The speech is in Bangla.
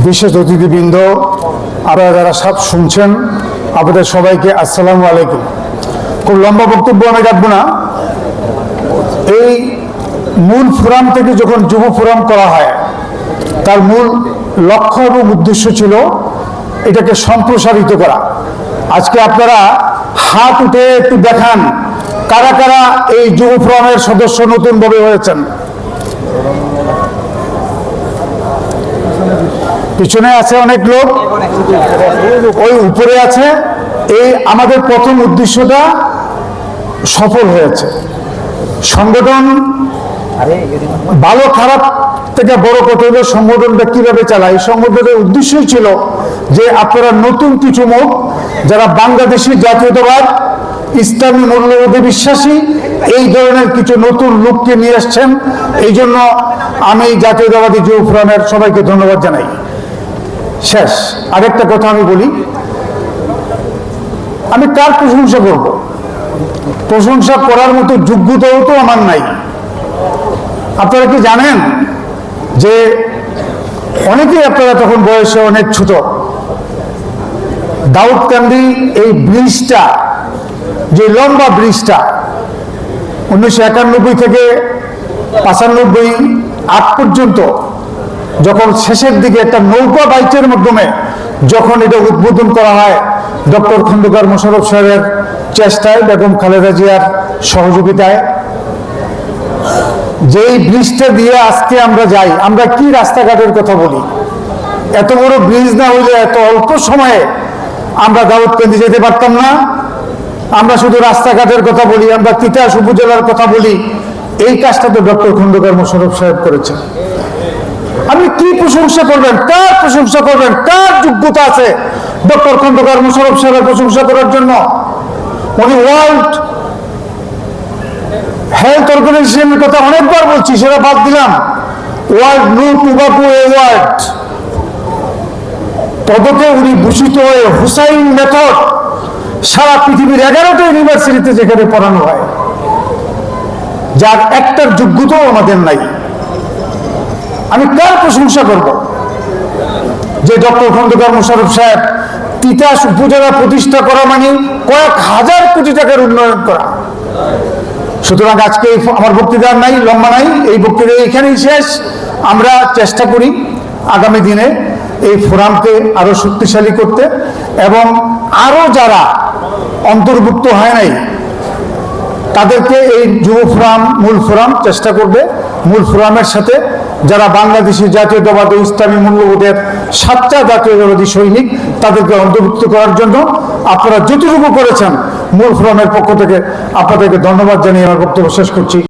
বিশেষ অতিথিবৃন্দ, আপনারা যারা সব শুনছেন, আপনাদের সবাইকে আসসালামু আলাইকুম। খুব লম্বা বক্তব্য আমি রাখবো না। এই মূল ফোরাম থেকে যখন যুব ফোরাম করা হয়, তার মূল লক্ষ্য এবং উদ্দেশ্য ছিল এটাকে সম্প্রসারিত করা। আজকে আপনারা হাত উঠে একটু দেখান কারা কারা এই যুব ফোরামের সদস্য নতুনভাবে হয়েছেন। পিছনে আছে অনেক লোক, ওই উপরে আছে। এই আমাদের প্রথম উদ্দেশ্যটা সফল হয়েছে। সংগঠন ভালো খারাপ থেকে বড় কথা হলো সংগঠনটা কিভাবে চালায়। সংগঠনের উদ্দেশ্যই ছিল যে আপনারা নতুন কিছু মুখ, যারা বাংলাদেশি জাতীয়তাবাদ, ইসলামী মূল্যবোধে বিশ্বাসী, এই ধরনের কিছু নতুন লোককে নিয়ে আসছেন। এই জন্য আমি জাতীয়তাবাদী যুব ফোরামের সবাইকে ধন্যবাদ জানাই। শেষ আরেকটা কথা আমি বলি, আমি কার প্রশংসা করব? প্রশংসা করার মতো যোগ্যতাও তো আমার নাই। আপনারা কি জানেন যে অনেকেই আপনারা তখন বয়সে অনেক ছোট। দাউদকান্দি এই ব্রিজটা, যে লম্বা ব্রিজটা 1991 থেকে 95 আগ পর্যন্ত, যখন শেষের দিকে একটা নৌকা বাইচের মাধ্যমে যখন এটা উদ্বোধন করা হয় ডক্টর খন্দকার মোশাররফ সাহেবের চেষ্টায়, বেগম খালেদা জিয়ার সহযোগিতায়, যেই ব্রিজটা দিয়ে আজকে আমরা যাই, আমরা কি রাস্তাঘাটের কথা বলি। এত বড় ব্রিজ না হইলে এত অল্প সময়ে আমরা দাউদকান্দি যেতে পারতাম না। আমরা শুধু রাস্তাঘাটের কথা বলি, আমরা তিতাস উপজেলার কথা বলি। এই কাজটা তো ডক্টর খন্দকার মোশাররফ সাহেব করেছেন। আপনি কি প্রশংসা করবেন, কার প্রশংসা করবেন, কার যোগ্যতা আছে ডক্টর খন্দকার মোশাররফ সাহেবের প্রশংসা করার জন্য? উনি ওয়ার্ল্ড হেলথ অর্গানাইজেশনের কথা অনেকবার বলছি, সেটা বাদ দিলাম। ওয়ার্ল্ড নো টোবাকো অ্যাওয়ার্ড পদকে উনি ভূষিত হয়ে হুসাইন মেথড সারা পৃথিবীর 11টা ইউনিভার্সিটিতে যেখানে পড়ানো হয়, যার একটার যোগ্যতাও আমাদের নাই। আমি কার প্রশংসা করব? যে ডক্টর খন্দকার মোশাররফ সাহেব তিতাস উপজেলা প্রতিষ্ঠা করা মানে কয়েক হাজার কোটি টাকার উন্নয়ন করা। সুতরাং আজকে আমার বক্তৃতা নাই, লম্বা নাই, এই বক্তৃতা এখানেই শেষ। আমরা চেষ্টা করি আগামী দিনে এই ফোরামকে আরো শক্তিশালী করতে, এবং আরো যারা অন্তর্ভুক্ত হয় নাই তাদেরকে এই যুব ফোরাম, মূল ফোরাম চেষ্টা করবে মূল ফোরামের সাথে যারা বাংলাদেশি জাতীয়তাবাদ ও ইসলামী মূল্যবোধের সাচ্চা জাতীয়তাবাদী সৈনিক, তাদেরকে অন্তর্ভুক্ত করার জন্য আপনারা যতটুকু করেছেন মূল ফোরামের পক্ষ থেকে আপনাদেরকে ধন্যবাদ জানিয়ে আমার বক্তব্য শেষ করছি।